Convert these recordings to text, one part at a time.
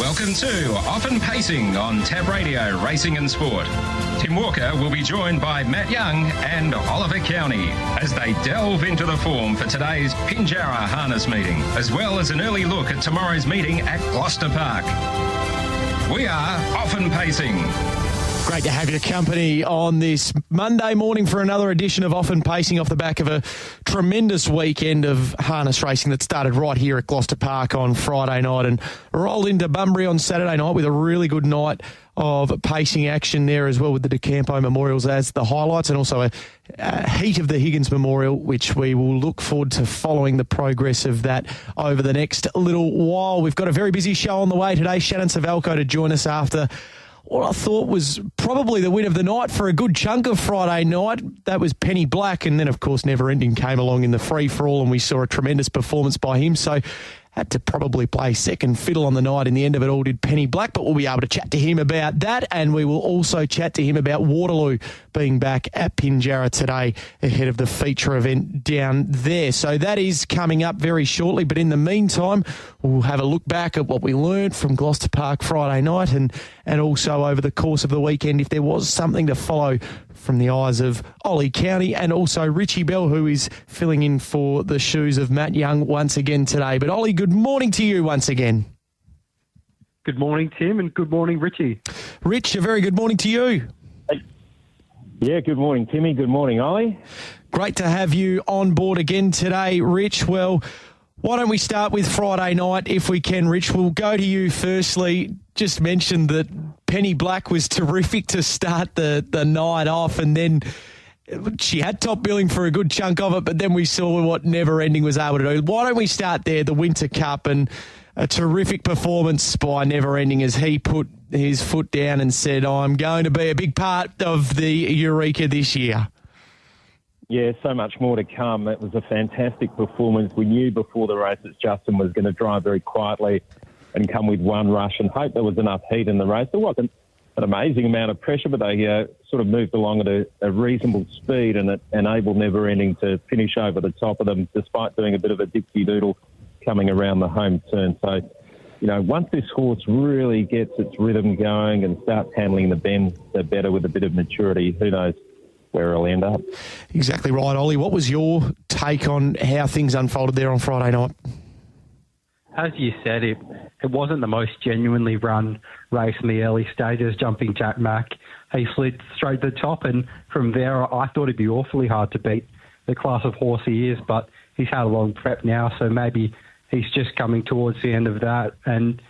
Welcome to Often Pacing on Tab Radio Racing and Sport. Tim Walker will be joined by Matt Young and Oliver County as they delve into the form for today's Pinjarra harness meeting, as well as an early look at tomorrow's meeting at Gloucester Park. We are Often Pacing. Great to have your company on this Monday morning for another edition of Often Pacing off the back of a tremendous weekend of harness racing that started right here at Gloucester Park on Friday night and rolled into Bunbury on Saturday night with a really good night of pacing action there as well, with the De Campo Memorials as the highlights, and also a heat of the Higgins Memorial, which we will look forward to following the progress of that over the next little while. We've got a very busy show on the way today. Shannon Suvaljko to join us after what I thought was probably the win of the night for a good chunk of Friday night. That was Penny Black, and then, of course, Never Ending came along in the free-for-all, and we saw a tremendous performance by him. So had to probably play second fiddle on the night. In the end of it all did Penny Black, but we'll be able to chat to him about that, and we will also chat to him about Waterloo being back at Pinjarra today ahead of the feature event down there. So that is coming up very shortly, but in the meantime, we'll have a look back at what we learned from Gloucester Park Friday night and also over the course of the weekend, if there was something to follow from the eyes of Ollie County, and also Richie Bell, who is filling in for the shoes of Matt Young once again today. But Ollie, good morning to you once again. Good morning, Tim, and good morning, Richie. Rich, a very good morning to you. Hey. Yeah, good morning, Timmy. Good morning, Ollie. Great to have you on board again today, Rich. Well, why don't we start with Friday night, if we can, Rich? We'll go to you firstly. Just mentioned that Penny Black was terrific to start the night off, and then she had top billing for a good chunk of it, but then we saw what Never Ending was able to do. Why don't we start there, the Winter Cup, and a terrific performance by Never Ending as he put his foot down and said, I'm going to be a big part of the Eureka this year. Yeah, so much more to come. It was a fantastic performance. We knew before the race that Justin was going to drive very quietly and come with one rush and hope there was enough heat in the race. There wasn't an amazing amount of pressure, but they sort of moved along at a reasonable speed, and it enabled Never Ending to finish over the top of them despite doing a bit of a dipsy-doodle coming around the home turn. So, once this horse really gets its rhythm going and starts handling the bend better with a bit of maturity, who knows where it'll end up. Exactly right, Ollie. What was your take on how things unfolded there on Friday night? As you said, it wasn't the most genuinely run race in the early stages. Jumping Jack Mack, he slid straight to the top, and from there I thought it'd be awfully hard to beat the class of horse he is, but he's had a long prep now, so maybe he's just coming towards the end of that. And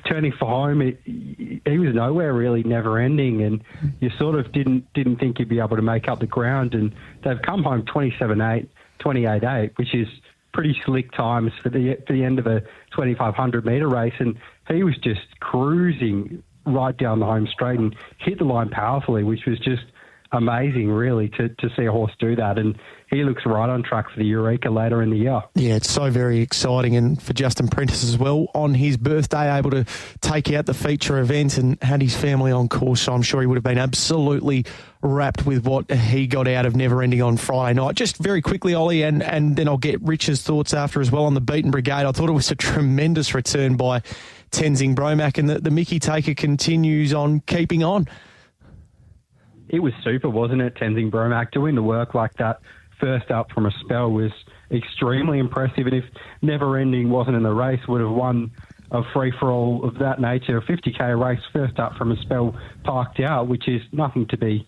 turning for home, he was nowhere really, Never Ending, and you sort of didn't think he'd be able to make up the ground. And they've come home 27.8, 28.8, which is pretty slick times for the end of a 2,500 metre race, and he was just cruising right down the home straight and hit the line powerfully, which was just amazing, really, to see a horse do that. And he looks right on track for the Eureka later in the year. Yeah, it's so very exciting. And for Justin Prentice as well, on his birthday, able to take out the feature event and had his family on course. So I'm sure he would have been absolutely wrapped with what he got out of Never Ending on Friday night. Just very quickly, Ollie, and then I'll get Rich's thoughts after as well on the Beaten Brigade. I thought it was a tremendous return by Tenzing Bromack, and the Mickey Taker continues on keeping on. It was super, wasn't it, Tenzing Bromack? Doing the work like that first up from a spell was extremely impressive. And if Never Ending wasn't in the race, would have won a free-for-all of that nature, a 50k race first up from a spell parked out, which is nothing to be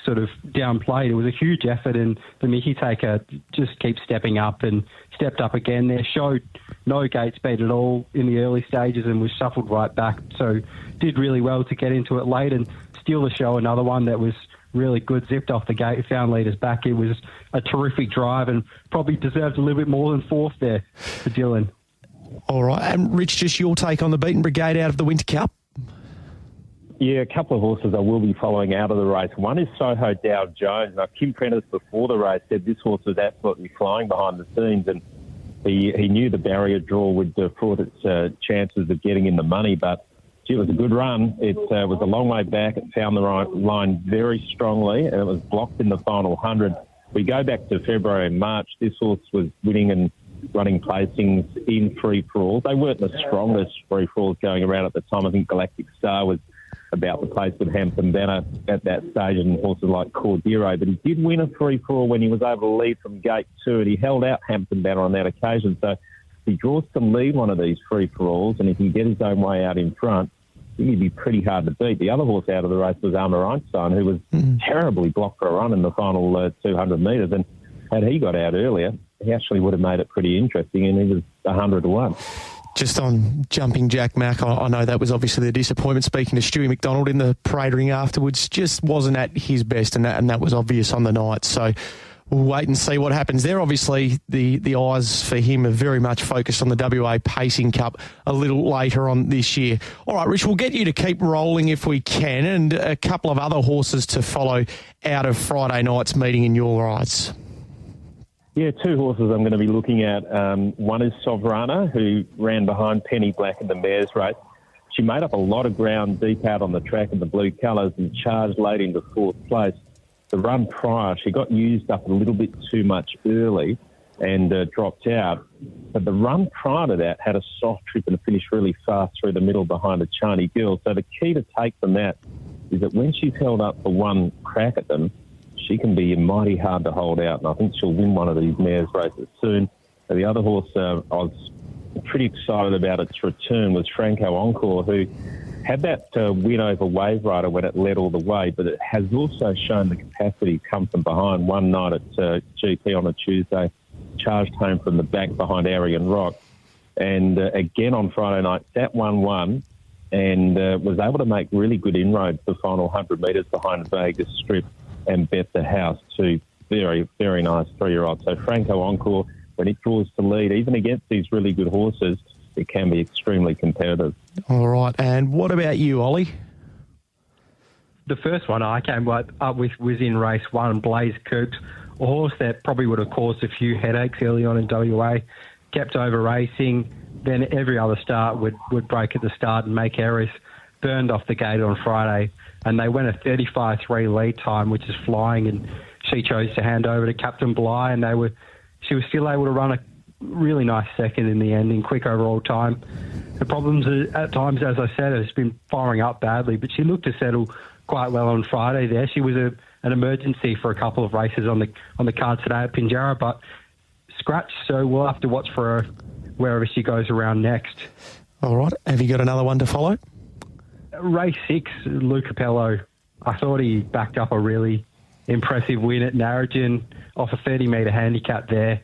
sort of downplayed. It was a huge effort, and the Mickey Taker just keeps stepping up and stepped up again there. Showed no gate speed at all in the early stages and was shuffled right back. So did really well to get into it late and steal the show. Another one that was really good, zipped off the gate, found leaders back. It was a terrific drive and probably deserved a little bit more than fourth there for Dylan. All right. And Rich, just your take on the Beaten Brigade out of the Winter Cup? Yeah, a couple of horses I will be following out of the race. One is Soho Dow Jones. Now, Kim Prentice before the race said this horse was absolutely flying behind the scenes, and he knew the barrier draw would defraud its chances of getting in the money, but it was a good run. It was a long way back. It found the right line very strongly, and it was blocked in the final 100. We go back to February and March. This horse was winning and running placings in free-for-alls. They weren't the strongest free-for-alls going around at the time. I think Galactic Star was about the place with Hampton Banner at that stage and horses like Cordero. But he did win a free-for-all when he was able to lead from gate 2, and he held out Hampton Banner on that occasion. So if he draws to lead one of these free-for-alls and he can get his own way out in front, I think he'd be pretty hard to beat. The other horse out of the race was Armour Einstein, who was terribly blocked for a run in the final 200 metres. And had he got out earlier, he actually would have made it pretty interesting, and he was 100 to 1. Just on Jumping Jack Mac, I know that was obviously the disappointment. Speaking to Stewie McDonald in the parade ring afterwards, just wasn't at his best, and that was obvious on the night. So we'll wait and see what happens there. Obviously, the eyes for him are very much focused on the WA Pacing Cup a little later on this year. All right, Rich, we'll get you to keep rolling if we can, and a couple of other horses to follow out of Friday night's meeting in your eyes. Yeah, 2 horses I'm going to be looking at. One is Sovrana, who ran behind Penny Black in the mares race. She made up a lot of ground deep out on the track in the blue colours and charged late into 4th place. The run prior, she got used up a little bit too much early and dropped out. But the run prior to that had a soft trip and finished really fast through the middle behind a Chani Girl. So the key to take from that is that when she's held up for one crack at them, she can be mighty hard to hold out, and I think she'll win one of these mares races soon. And the other horse I was pretty excited about its return was Franco Encore, who had that win over Wave Rider when it led all the way, but it has also shown the capacity to come from behind. One night at GP on a Tuesday, charged home from the back behind Arian Rock, and again on Friday night, sat 1-1 and was able to make really good inroads the final 100 metres behind Vegas Strip and Bet the House, 2 very, very nice 3-year-olds. So Franco Encore, when it draws to lead, even against these really good horses, it can be extremely competitive. All right, and what about you, Ollie? The first one I came up with was in race 1, Blaze Coops, a horse that probably would have caused a few headaches early on in WA, kept over racing, then every other start would break at the start and make errors, burned off the gate on Friday, and they went a 35-3 lead time, which is flying, and she chose to hand over to Captain Bligh, and she was still able to run a really nice second in the end in quick overall time. The problems at times, as I said, has been firing up badly, but she looked to settle quite well on Friday there. She was an emergency for a couple of races on the card today at Pinjarra, but scratched, so we'll have to watch for her wherever she goes around next. All right, have you got another one to follow? Race 6, Luca Pello. I thought he backed up a really impressive win at Narrogin off a 30-metre handicap there.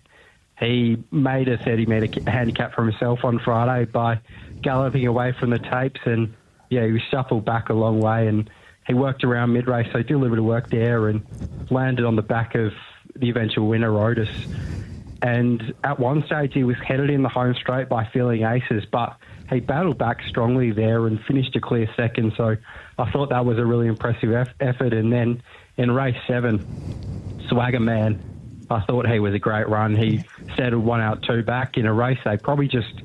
He made a 30-metre handicap for himself on Friday by galloping away from the tapes, and he was shuffled back a long way, and he worked around mid-race, so he did a little bit of work there and landed on the back of the eventual winner, Otis. And at one stage, he was headed in the home straight by Feeling Aces, but he battled back strongly there and finished a clear second. So I thought that was a really impressive effort. And then in race 7, Swagger Man, I thought he was a great run. He settled 1 out, 2 back in a race. They probably just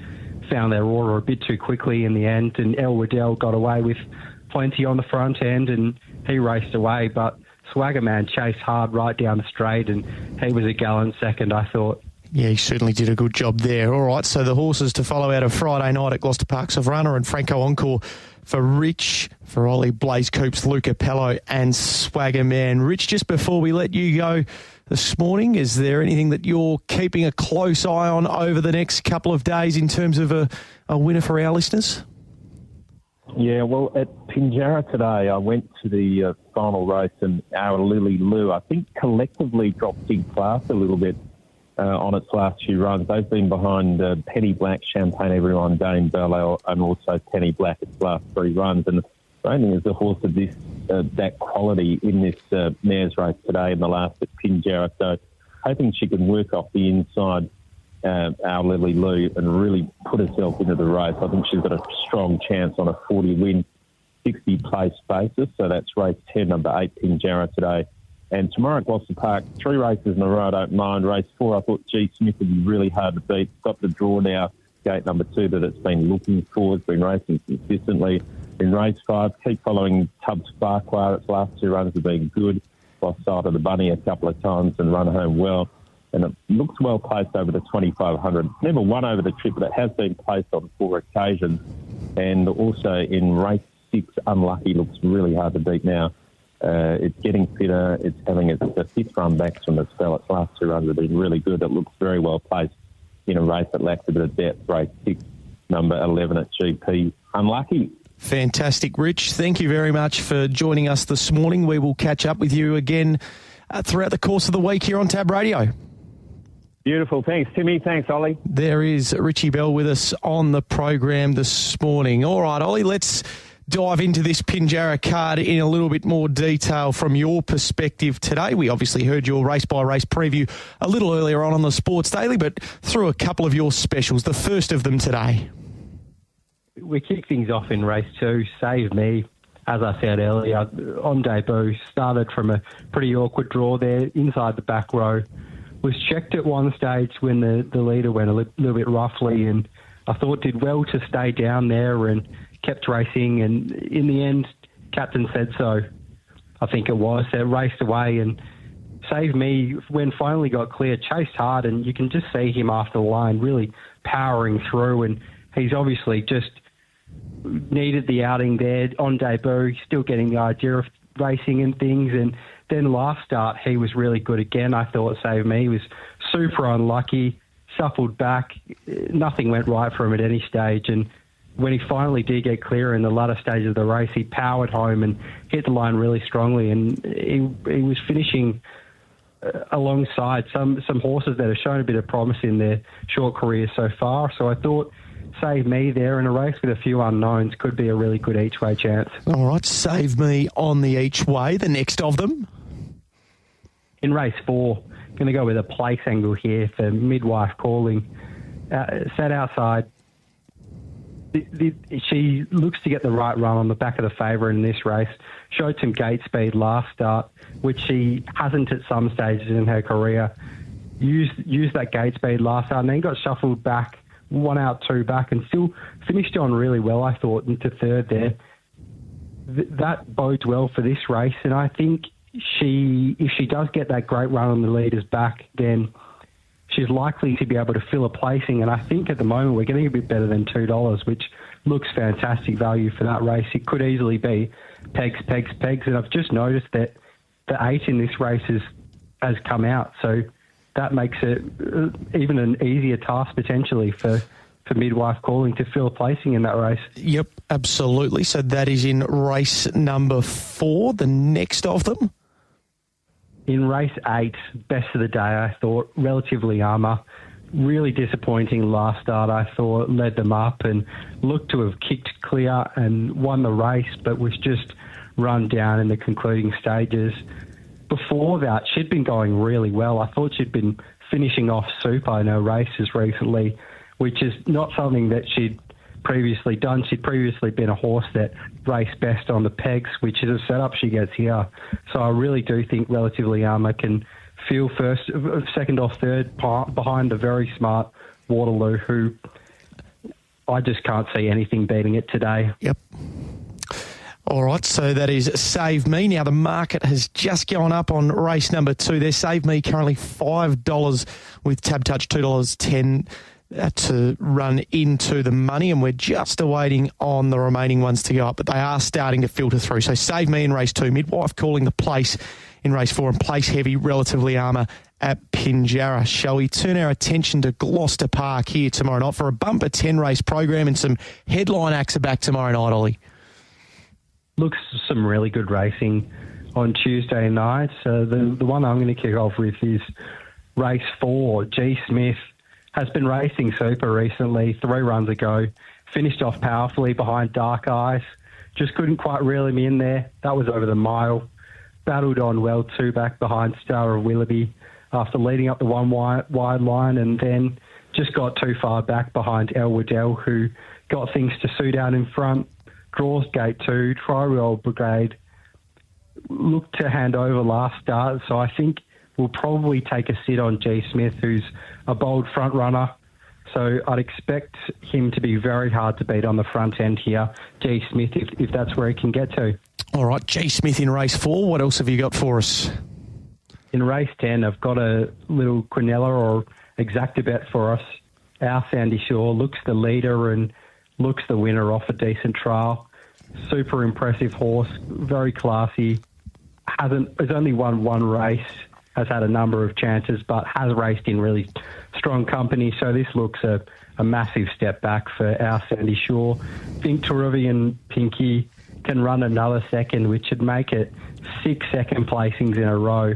found their order a bit too quickly in the end, and El Waddell got away with plenty on the front end, and he raced away. But Swagger Man chased hard right down the straight, and he was a gallant second, I thought. Yeah, he certainly did a good job there. All right, so the horses to follow out of Friday night at Gloucester Park, Sovrana and Franco Encore for Rich, for Ollie, Blaze Coops, Luca Pello and Swagger Man. Rich, just before we let you go this morning, is there anything that you're keeping a close eye on over the next couple of days in terms of a winner for our listeners? Yeah, well, at Pinjarra today, I went to the final race, and our Lily Lou, I think, collectively dropped in class a little bit on its last few runs. They've been behind Penny Black, Champagne Everyone, Dame Belle, and also Penny Black its last 3 runs. And I don't think there's a horse of this that quality in this mares race today in the last at Pinjarra. So hoping she can work off the inside, our Lily Lou, and really put herself into the race. I think she's got a strong chance on a 40-win, 60-place basis. So that's race 10, number 8, Pinjarra today. And tomorrow at Gloucester Park, 3 races in a row I don't mind. Race 4, I thought G. Smith would be really hard to beat. Got the draw now, gate number 2 that it's been looking for. It's been racing consistently. In race 5, keep following Tubbs Farquhar. Its last 2 runs have been good. Lost sight of the bunny a couple of times and run home well. and it looks well placed over the 2,500. Never won over the trip, but it has been placed on 4 occasions. And also in race 6, Unlucky looks really hard to beat now. It's getting fitter. It's having its 5th run back from the spell. Its last 2 runs have been really good. It looks very well placed in a race that lacks a bit of depth. Race 6, number 11 at GP, Unlucky. Fantastic, Rich. Thank you very much for joining us this morning. We will catch up with you again throughout the course of the week here on Tab Radio. Beautiful. Thanks, Timmy. Thanks, Ollie. There is Richie Bell with us on the program this morning. All right, Ollie, let's dive into this Pinjarra card in a little bit more detail from your perspective today. We obviously heard your race-by-race preview a little earlier on the Sports Daily, but through a couple of your specials, the first of them today. We kick things off in race 2, Save Me. As I said earlier, on debut, started from a pretty awkward draw there inside the back row. Was checked at one stage when the leader went a little bit roughly, and I thought did well to stay down there and kept racing. And in the end, captain said so, I think it was. They raced away, and Save Me, when finally got clear, chased hard, and you can just see him after the line really powering through, and he's obviously just needed the outing there on debut, still getting the idea of racing and things. And then last start, he was really good again. I thought Save Me. He was super unlucky, shuffled back. Nothing went right for him at any stage. And when he finally did get clear in the latter stage of the race, he powered home and hit the line really strongly. And he was finishing alongside some horses that have shown a bit of promise in their short careers so far. So I thought Save Me there in a race with a few unknowns could be a really good each-way chance. All right, Save Me on the each-way. The next of them? In race 4, going to go with a place angle here for Midwife Calling. Sat outside. She looks to get the right run on the back of the favourite in this race. Showed some gate speed last start, which she hasn't at some stages in her career. Used that gate speed last start and then got shuffled back, 1 out, 2 back, and still finished on really well, I thought, into third there. That bodes well for this race, and I think if she does get that great run on the leader's back, then she's likely to be able to fill a placing. And I think at the moment we're getting a bit better than $2, which looks fantastic value for that race. It could easily be pegs. And I've just noticed that the 8 in this race has come out. So that makes it even an easier task potentially for Midwife Calling to fill a placing in that race. Yep, absolutely. So that is in race number 4, the next of them. In race 8, best of the day, I thought, Relatively Armour. Really disappointing last start, I thought, led them up and looked to have kicked clear and won the race, but was just run down in the concluding stages. Before that, she'd been going really well. I thought she'd been finishing off super in her races recently, which is not something that she'd previously done. She'd previously been a horse that raced best on the pegs, which is a setup she gets here. So I really do think Relatively Armour can feel first, second or third behind the very smart Waterloo, who I just can't see anything beating it today. Yep. All right, so that is Save Me. Now, the market has just gone up on race number 2 there. Save Me currently $5 with Tab Touch $2.10 to run into the money, and we're just awaiting on the remaining ones to go up, but they are starting to filter through. So Save Me in race 2, Midwife Calling the place in race 4, and Place Heavy, Relatively Armour at Pinjarra. Shall we turn our attention to Gloucester Park here tomorrow night for a bumper 10-race program and some headline acts are back tomorrow night, Ollie? Looks some really good racing on Tuesday night. So the one I'm going to kick off with is race 4. G. Smith has been racing super recently, 3 runs ago. Finished off powerfully behind Dark Eyes. Just couldn't quite reel him in there. That was over the mile. Battled on well 2 back behind Star of Willoughby after leading up the 1 wide line, and then just got too far back behind El Waddell, who got things to suit out in front. Draws gate 2, Tri-Royal Brigade looked to hand over last start, so I think we'll probably take a sit on G. Smith, who's a bold front runner. So I'd expect him to be very hard to beat on the front end here, G. Smith, if that's where he can get to. All right, G. Smith in race 4. What else have you got for us? in race 10, I've got a little Quinella or exacta bet for us. Our Sandy Shore looks the leader and looks the winner off a decent trial. Super impressive horse, very classy. Has only won one race, has had a number of chances, but has raced in really strong company. So this looks a massive step back for our Sandy Shore. I think Teruvian Pinky can run another second, which would make it 6 second placings in a row,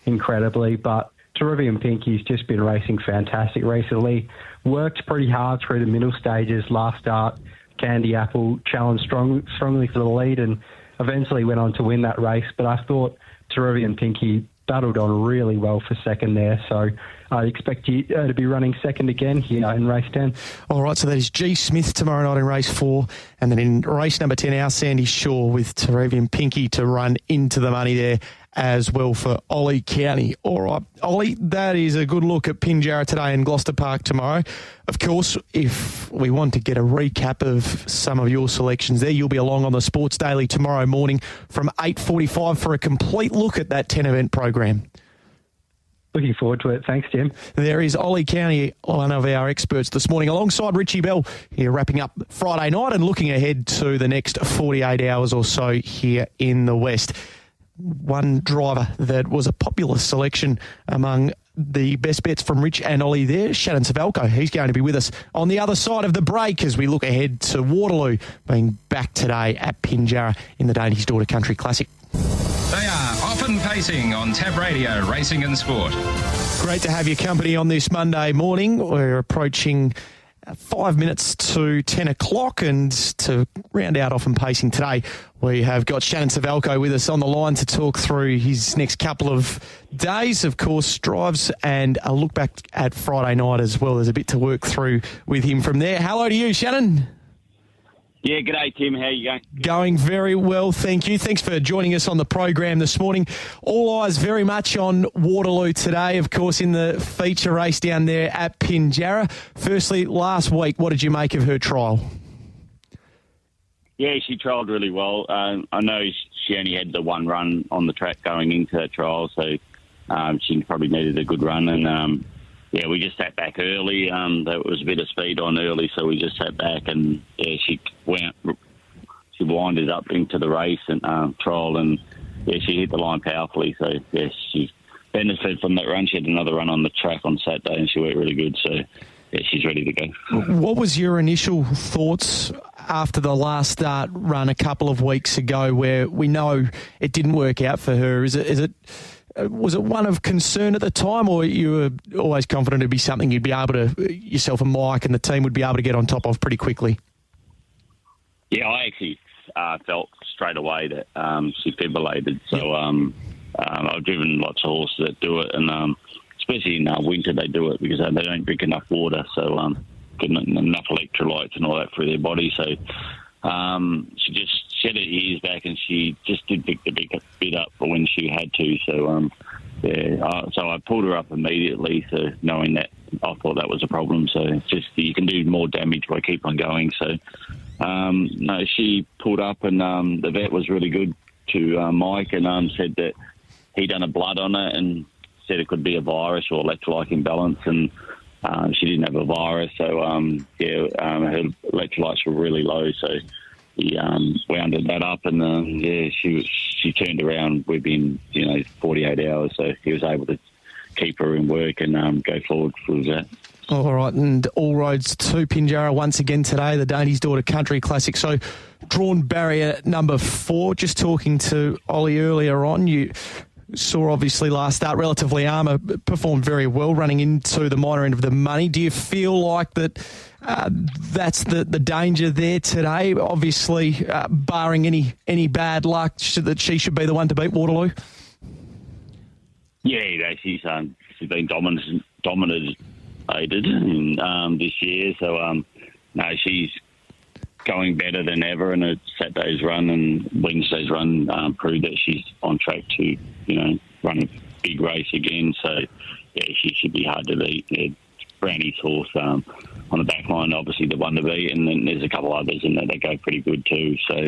incredibly. But Teruvian Pinky's just been racing fantastic recently. Worked pretty hard through the middle stages. Last start, Candy Apple challenged strongly for the lead and eventually went on to win that race. But I thought Teruvian Pinky battled on really well for second there. So I expect you to be running second again here in race 10. All right, so that is G. Smith tomorrow night in race 4. And then in race number 10, our Sandy Shore with Teruvian Pinky to run into the money there as well for Ollie County. All right, Ollie, that is a good look at Pinjarra today and Gloucester Park tomorrow. Of course, if we want to get a recap of some of your selections there, you'll be along on the Sports Daily tomorrow morning from 8:45 for a complete look at that 10-event program. Looking forward to it. Thanks, Tim. There is Ollie County, one of our experts this morning, alongside Richie Bell here, wrapping up Friday night and looking ahead to the next 48 hours or so here in the West. One driver that was a popular selection among the best bets from Rich and Ollie there, Shannon Suvaljko. He's going to be with us on the other side of the break as we look ahead to Waterloo being back today at Pinjarra in the Dainty's Daughter Country Classic. They are Often Pacing on Tab Radio, Racing and Sport. Great to have your company on this Monday morning. We're approaching 5 minutes to 10 o'clock, and to round out Often Pacing today, we have got Shannon Suvaljko with us on the line to talk through his next couple of days, of course, drives, and a look back at Friday night as well. There's a bit to work through with him from there. Hello to you, Shannon. Yeah, g'day, Tim. How you going? Going very well, thank you. Thanks for joining us on the program this morning. All eyes very much on Waterloo today, of course, in the feature race down there at Pinjarra. Firstly, last week, what did you make of her trial? Yeah, she trialled really well. I know she only had the one run on the track going into her trial, so she probably needed a good run. And, yeah, we just sat back early. There was a bit of speed on early, so we just sat back and, yeah, she winded up into the race and trial, and, yeah, she hit the line powerfully. So, yeah, she benefited from that run. She had another run on the track on Saturday, and she worked really good. So, yeah, she's ready to go. What was your initial thoughts after the last start run a couple of weeks ago where we know it didn't work out for her? Was it one of concern at the time, or you were always confident it'd be something you'd be able to, yourself and Mike and the team would be able to get on top of pretty quickly? Yeah, I actually felt straight away that she fibrillated. So I've driven lots of horses that do it, and especially in winter they do it because they don't drink enough water, so get enough electrolytes and all that through their body. So she just shed her ears back, and she just did pick the bit up for when she had to. So so I pulled her up immediately. So knowing that, I thought that was a problem. So it's just you can do more damage by keep on going. So no, she pulled up, and the vet was really good to Mike, and said that he done a blood on it and said it could be a virus or electrolyte imbalance, and she didn't have a virus. So her electrolytes were really low. So he wounded that up, and she turned around within 48 hours. So he was able to keep her in work and go forward through that. All right, and all roads to Pinjarra once again today, the Dainty's Daughter Country Classic. So drawn barrier number 4. Just talking to Ollie earlier on, you saw obviously last start Relatively Armour performed very well running into the minor end of the money. Do you feel like that that's the danger there today? Obviously, barring any bad luck, that she should be the one to beat Waterloo? Yeah, she's been dominated this year. So, no, she's going better than ever, and Saturday's run and Wednesday's run proved that she's on track to, run a big race again. So, yeah, she should be hard to beat. Yeah, Brownie's horse on the back line, obviously the one to beat, and then there's a couple others in there that go pretty good too. So,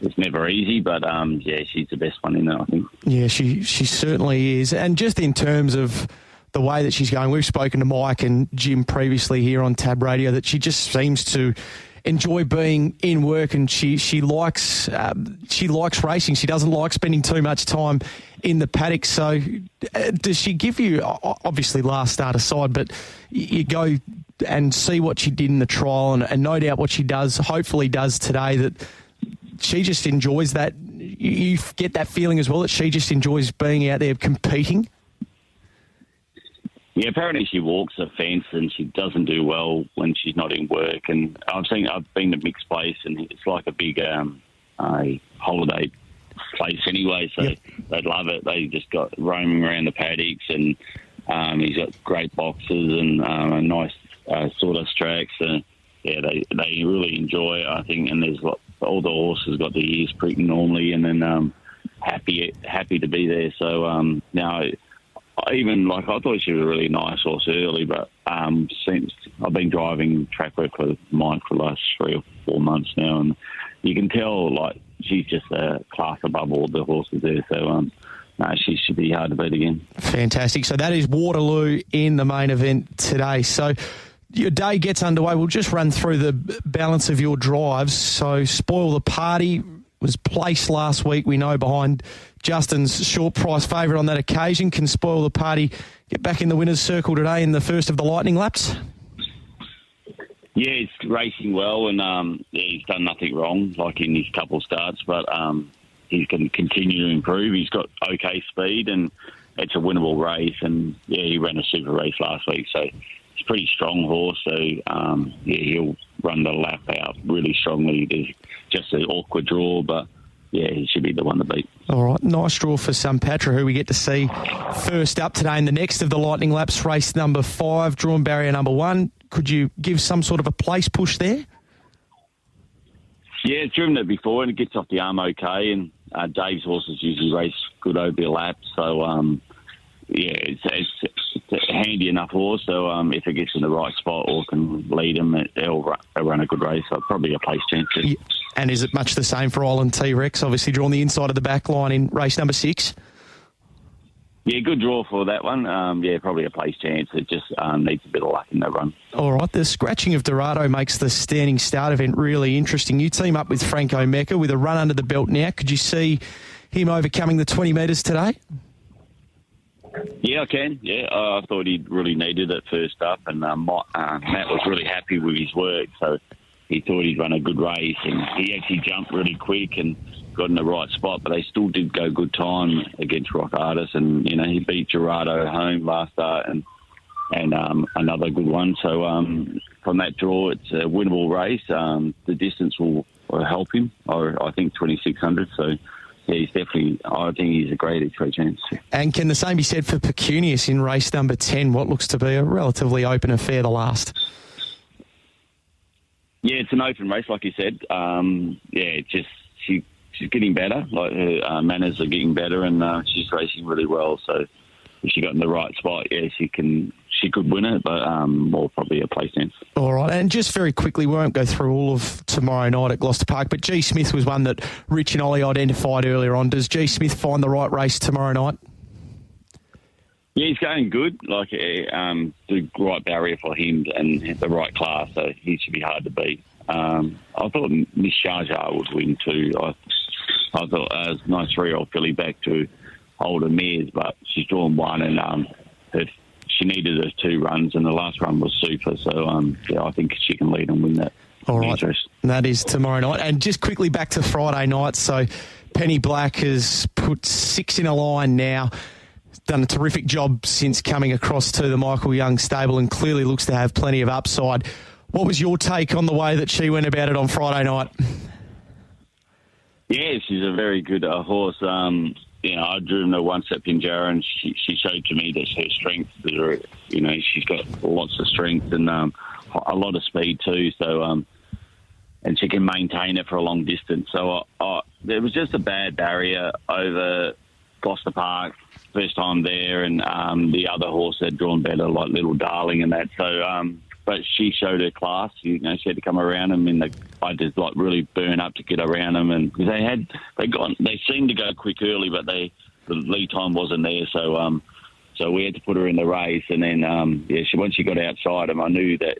it's never easy, but she's the best one in it, I think. Yeah, she certainly is. And just in terms of the way that she's going, we've spoken to Mike and Jim previously here on Tab Radio, that she just seems to enjoy being in work, and she likes racing. She doesn't like spending too much time in the paddock. So does she give you, obviously last start aside, but you go and see what she did in the trial, and no doubt what she hopefully does today, that she just enjoys that. You get that feeling as well that she just enjoys being out there competing? Yeah, apparently she walks a fence and she doesn't do well when she's not in work. And I've been to mixed place, and it's like a big holiday place anyway, so they love it. They just got roaming around the paddocks, and he's got great boxes and a nice sawdust tracks. They really enjoy it, I think. And there's all the horses got their ears pricked normally, and then happy to be there. So now, even I thought she was a really nice horse early, but since I've been driving track work with Mike for the last 3 or 4 months now, and you can tell she's just a class above all the horses there. So she should be hard to beat again. Fantastic. So that is Waterloo in the main event today. So your day gets underway. We'll just run through the balance of your drives. So Spoil the Party was placed last week, we know, behind Justin's short price favourite on that occasion. Can Spoil the Party get back in the winner's circle today in the first of the lightning laps? Yeah, he's racing well, and he's done nothing wrong, like in his couple starts, but he's going to continue to improve. He's got okay speed, and it's a winnable race, and he ran a super race last week, so he's a pretty strong horse, so he'll run the lap out really strongly. There's just an awkward draw, but he should be the one to beat. All right, nice draw for Sunpatra, who we get to see first up today in the next of the lightning laps, race number 5, drawn barrier number 1. Could you give some sort of a place push there? Yeah, it's driven it before, and it gets off the arm okay, and Dave's horses usually race good over the lap, so it's a handy enough horse, so if it gets in the right spot or can lead him, they'll run a good race, so probably a place chance. Yeah. And is it much the same for Island T-Rex, obviously drawn the inside of the back line in race number 6? Yeah, good draw for that one. Probably a place chance. It just needs a bit of luck in that run. All right, the scratching of Dorado makes the standing start event really interesting. You team up with Franco Mecca with a run under the belt now. Could you see him overcoming the 20 metres today? Yeah, I can. Yeah, I thought he really needed it first up, and Matt was really happy with his work, so he thought he'd run a good race, and he actually jumped really quick and got in the right spot, but they still did go good time against Rock Artist, and he beat Gerardo home last start, and another good one. So from that draw, it's a winnable race. The distance will help him, I think 2,600. So he's definitely, I think he's a great each-way chance. And can the same be said for Pecunious in race number 10, what looks to be a relatively open affair, the last? Yeah, it's an open race, like you said. It's just she's getting better. Like her manners are getting better, and she's racing really well. So if she got in the right spot, she could win it, but more probably a place chance. All right, and just very quickly, we won't go through all of tomorrow night at Gloucester Park, but G. Smith was one that Rich and Ollie identified earlier on. Does G. Smith find the right race tomorrow night? Yeah, he's going good. The right barrier for him and the right class, so he should be hard to beat. I thought Miss Jar Jar would win too. I thought it was a nice 3-year-old filly back to older mares, but she's drawn one, and she needed those 2 runs, and the last run was super. So I think she can lead and win that. All right, that is tomorrow night. And just quickly back to Friday night. So Penny Black has put 6 in a line now. Done a terrific job since coming across to the Michael Young stable, and clearly looks to have plenty of upside. What was your take on the way that she went about it on Friday night? Yeah, she's a very good horse. I'd driven her once at Pinjarra, and she showed to me that her strength, she's got lots of strength and a lot of speed too. So, and she can maintain it for a long distance. So there was just a bad barrier over Gloucester Park, first time there, and the other horse had drawn better, like Little Darling and that. So, but she showed her class. She had to come around him in the I had to like really burn up to get around them, and because they seemed to go quick early, but the lead time wasn't there, so we had to put her in the race, and then once she got outside them, I knew that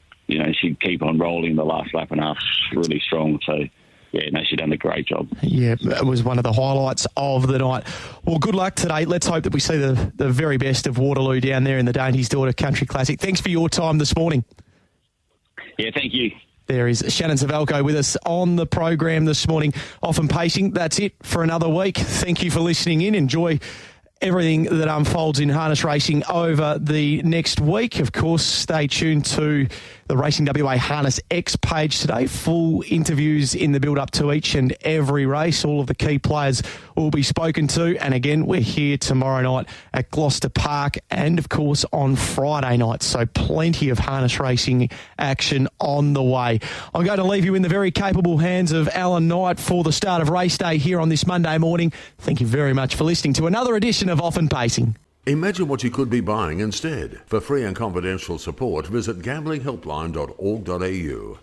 she'd keep on rolling the last lap and a half really strong. So she done a great job. Yeah, it was one of the highlights of the night. Well, good luck today. Let's hope that we see the very best of Waterloo down there in the Dainty's Daughter Country Classic. Thanks for your time this morning. Yeah, thank you. There is Shannon Suvaljko with us on the program this morning. Off and pacing. That's it for another week. Thank you for listening in. Enjoy everything that unfolds in harness racing over the next week. Of course, stay tuned to the Racing WA Harness X page today. Full interviews in the build-up to each and every race. All of the key players will be spoken to. And again, we're here tomorrow night at Gloucester Park and, of course, on Friday night. So plenty of harness racing action on the way. I'm going to leave you in the very capable hands of Alan Knight for the start of race day here on this Monday morning. Thank you very much for listening to another edition of Off and Pacing. Imagine what you could be buying instead. For free and confidential support, visit gamblinghelpline.org.au.